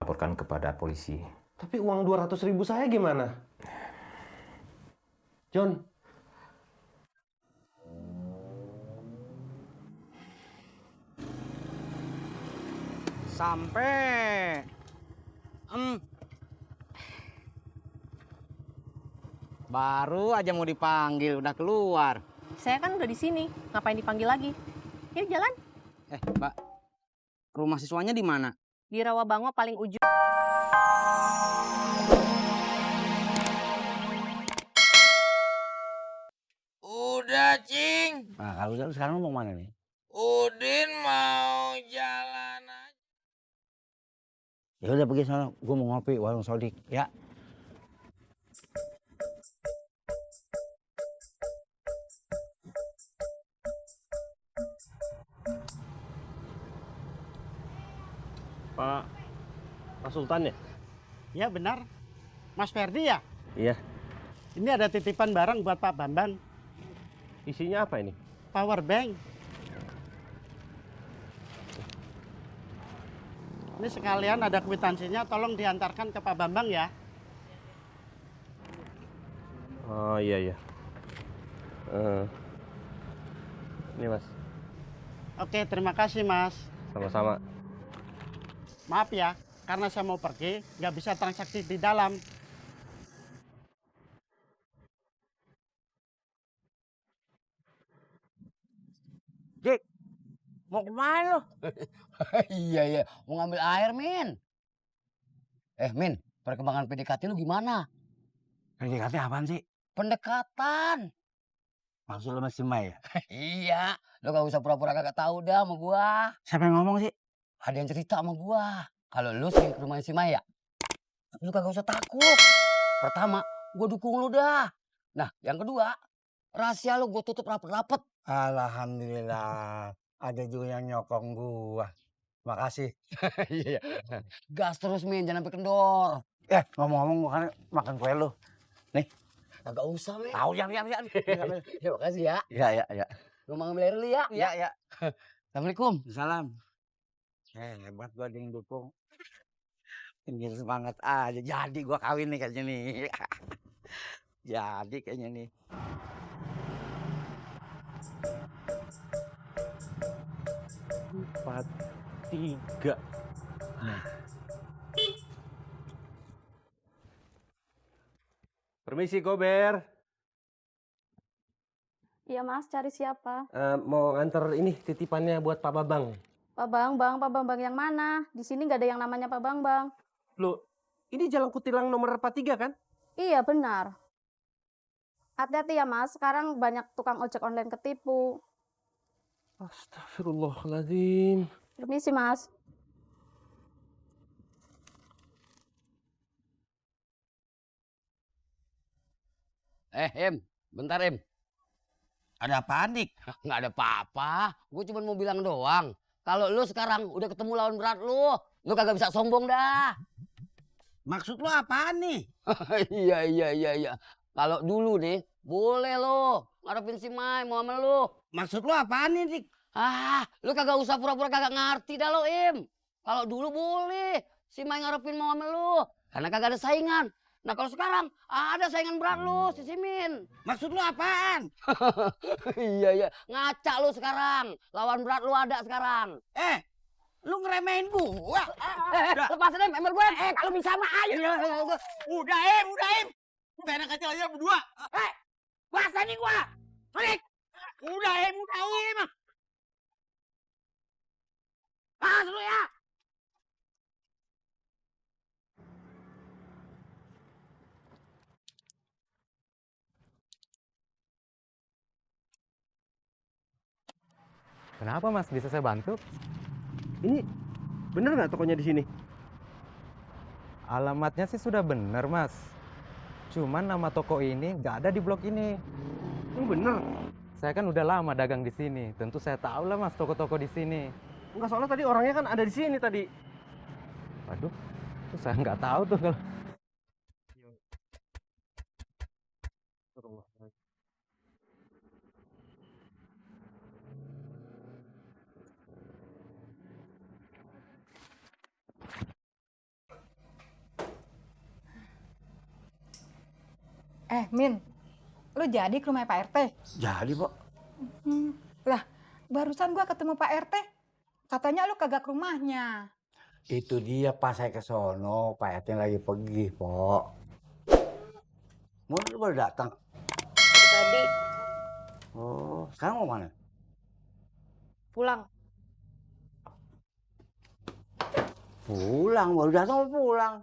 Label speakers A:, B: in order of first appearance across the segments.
A: laporkan kepada polisi.
B: Tapi uang 200.000 saya gimana? John.
C: Sampai. Baru aja mau dipanggil, udah keluar.
D: Saya kan udah di sini, ngapain dipanggil lagi? Yuk jalan.
C: Mbak, rumah siswanya di mana?
D: Di Rawabango paling ujung.
E: Udah, Cing.
C: Nah, kalau sekarang mau mana nih?
E: Udin mau jalan aja.
C: Ya udah pergi sana, gue mau ngopi warung Sodik, ya.
B: Pak Sultan ya?
F: Ya benar, Mas Ferdi ya?
B: Iya.
F: Ini ada titipan barang buat Pak Bambang,
B: Isinya apa ini?
F: power bank. Ini sekalian ada kwitansinya, tolong diantarkan ke Pak Bambang ya.
B: Oh iya. Ini Mas,
F: Oke, terima kasih Mas.
B: sama-sama.
F: Maaf ya, karena saya mau pergi, nggak bisa transaksi di dalam.
C: Dik, mau kemana lo?
E: Iya, mau ngambil air, Min. Min, perkembangan PDKT lu gimana?
C: PDKT apaan sih?
E: Pendekatan.
C: Maksud lo masih Mai ya?
E: Iya, lu gak usah pura-pura kagak tahu dah sama gua.
C: Siapa yang ngomong sih?
E: Ada yang cerita sama gua. Kalau lu sering ke rumahnya si Maya, lu kagak usah takut. Pertama, gua dukung lu dah. Nah, yang kedua, rahasia lu gua tutup rapet-rapet.
C: Alhamdulillah, ada juga yang nyokong gua. Makasih.
E: Iya. Gas terus, Min, jangan sampai kendor.
C: Ngomong-ngomong gua kan makan kue lu. Nih.
E: Kagak usah, Min.
C: Tahu yang.
E: Ya, makasih ya.
C: Iya.
E: Lu mau ngambil air dulu ya?
C: Iya.
E: Assalamualaikum.
C: Salam. Hebat gua ada yang dukung. Ini semangat aja. Jadi gua kawin nih kayaknya nih. Jadi kayaknya nih.
B: Empat, tiga. Permisi, Gober.
G: Iya Mas, cari siapa?
B: Mau nganter ini titipannya buat Pak Babang.
G: Pak Bambang yang mana? Di sini nggak ada yang namanya Pak Bambang.
B: Loh, ini Jalan Kutilang nomor 43 kan?
G: Iya benar. Hati-hati ya Mas, sekarang banyak tukang ojek online ketipu.
B: Astagfirullahaladzim.
G: Permisi Mas.
E: Bentar, Em.
C: Ada apaan, Dik?
E: Nggak ada apa-apa. Gue cuma mau bilang doang. Kalau lu sekarang udah ketemu lawan berat lu kagak bisa sombong dah.
C: Maksud lu apaan nih?
E: Iya. Kalau dulu nih, boleh lo ngarepin si Mai mau sama lu.
C: Maksud lu apaan nih, Dik?
E: Lu kagak usah pura-pura kagak ngerti dah lo, Im. Kalau dulu boleh si Mai ngarepin mau sama lu, karena kagak ada saingan. Nah kalau sekarang ada saingan berat lu, si Simin.
C: Maksud lu apaan?
E: Iya, ngaca lu sekarang. Lawan berat lu ada sekarang.
C: Lu ngeremehin gua.
E: Lepasin ember gue. Kalau bisa mah ayo.
C: Udah, Em. Udah enak kecil aja berdua.
E: Bahasa nih gua. Balik.
C: Udah, Em.
E: Lu ya.
A: Kenapa Mas? Bisa saya bantu?
B: Ini bener nggak tokonya di sini?
A: Alamatnya sih sudah benar Mas. Cuman nama toko ini nggak ada di blok ini.
B: Ini bener.
A: Saya kan udah lama dagang di sini. Tentu saya tahu lah Mas toko-toko di sini.
B: Enggak, soalnya tadi orangnya kan ada di sini tadi.
A: Waduh, itu saya nggak tahu tuh kalau.
H: Min, lu jadi ke rumah Pak RT?
C: Jadi, Pak.
H: Lah, barusan gua ketemu Pak RT. Katanya lu kagak ke rumahnya.
C: Itu dia pas saya ke sono, Pak RT lagi pergi, Pok. Mau lu baru datang?
D: Tadi
C: Oh, sekarang mau mana?
D: pulang.
C: Pulang, baru datang mau pulang.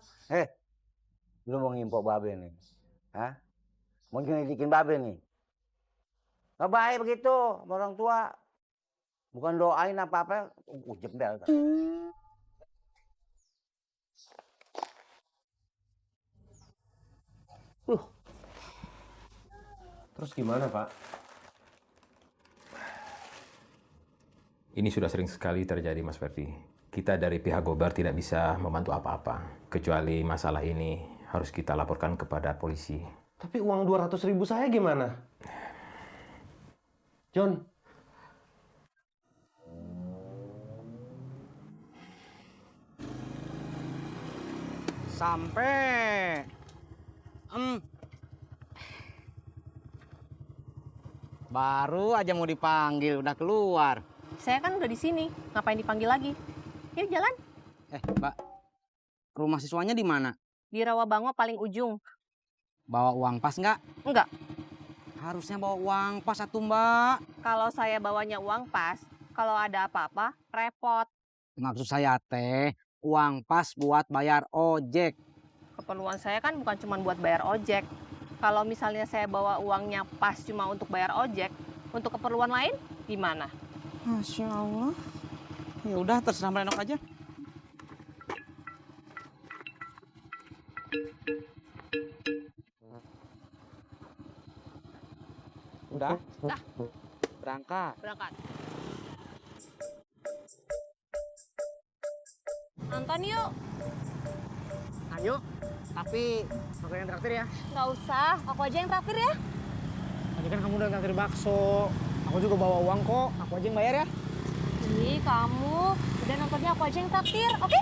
C: Lu mau ngimpok babe nih? Hah? Mau nyelidikin babe nih? Gak baik begitu sama orang tua. Bukan doain apa-apa, jembel.
B: Terus gimana, Pak?
I: Ini sudah sering sekali terjadi, Mas Ferdi. Kita dari pihak Gobar tidak bisa membantu apa-apa. Kecuali masalah ini harus kita laporkan kepada polisi.
B: Tapi uang 200.000 saya gimana? John.
C: Sampai. Baru aja mau dipanggil, udah keluar.
D: Saya kan udah di sini, ngapain dipanggil lagi? Yuk jalan.
C: Mbak, rumah siswanya di mana?
D: Di Rawabango paling ujung.
C: Bawa uang pas nggak?
D: Enggak.
C: Harusnya bawa uang pas atuh, Mbak.
D: Kalau saya bawanya uang pas, kalau ada apa-apa, repot.
C: Maksud saya teh, uang pas buat bayar ojek.
D: Keperluan saya kan bukan cuma buat bayar ojek. Kalau misalnya saya bawa uangnya pas cuma untuk bayar ojek, untuk keperluan lain gimana?
C: Masya Allah. Ya udah, terserah Merenok aja. Udah?
D: Udah.
C: Berangkat.
D: Berangkat. Nonton yuk.
C: Ayo, tapi aku yang traktir ya.
D: Nggak usah, aku aja yang traktir ya.
F: Tadi kan kamu udah traktir bakso. Aku juga bawa uang kok. Aku aja yang bayar ya.
D: Ih, kamu. Udah nontonnya aku aja yang traktir, oke?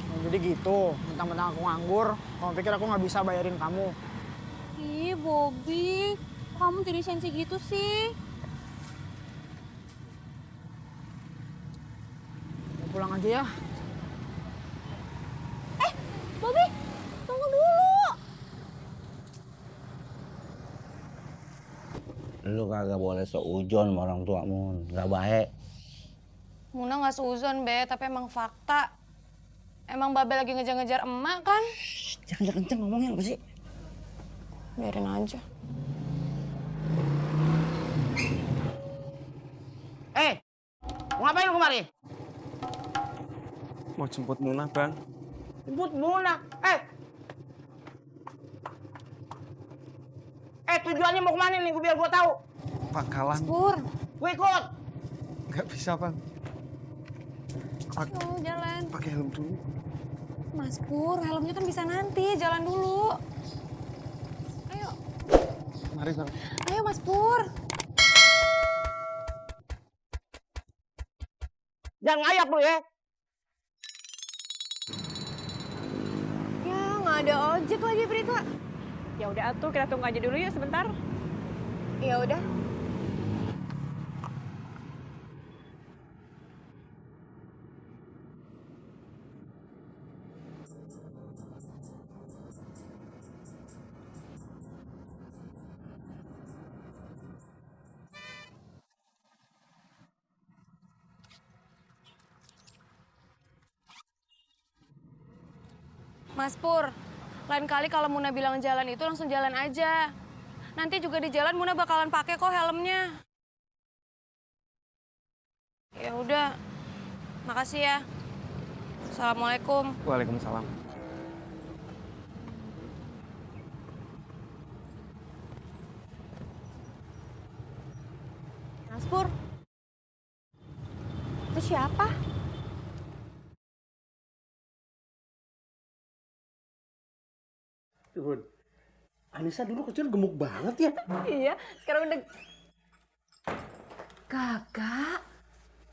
F: Nah, jadi gitu. Mentang-mentang aku nganggur. Kamu pikir aku nggak bisa bayarin kamu?
D: Ih, Bobby. Kamu jadi sensi gitu sih.
F: Mau pulang aja ya.
D: Bobby, tunggu dulu.
C: Lu kagak boleh seujon sama orang tuamu, nggak baik.
J: Muna nggak seuzon, Be, tapi emang fakta. Emang Babe lagi ngejar-ngejar emak kan?
C: Jangan kenceng ngomongnya apa sih?
J: Biarin aja.
C: Mau ngapain lu kemari?
B: Mau jemput Munah, Bang.
C: Jemput Munah. Tujuannya mau kemana nih? Biar gua tahu.
B: Pangkalan.
J: Pur,
C: Gua ikut.
B: Nggak bisa, Bang.
J: ayo jalan.
B: Pakai helm dulu.
J: Mas Pur, helmnya kan bisa nanti. Jalan dulu. Ayo,
B: Mari, Bang.
J: ayo Mas Pur.
C: Jangan ngayak lu ya.
J: Ya, nggak ada ojek lagi, Brita.
D: Ya udah atuh, kita tunggu aja dulu yuk sebentar.
J: Ya udah. Mas Pur, lain kali kalau Muna bilang jalan itu langsung jalan aja. Nanti juga di jalan Muna bakalan pakai kok helmnya. Ya udah, makasih ya. Assalamualaikum.
B: Waalaikumsalam.
J: Mas Pur, itu siapa?
B: Turun. Anissa dulu kecil gemuk banget ya.
D: Iya, sekarang udah.
H: Kakak,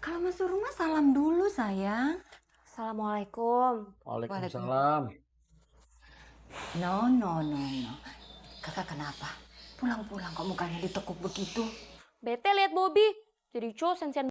H: kalau masuk rumah salam dulu sayang.
J: Assalamualaikum.
F: Waalaikumsalam.
H: No.
K: Kakak kenapa? Pulang-pulang kok mukanya ditekuk begitu?
J: Bete lihat Bobby. Jadi cowok sensian.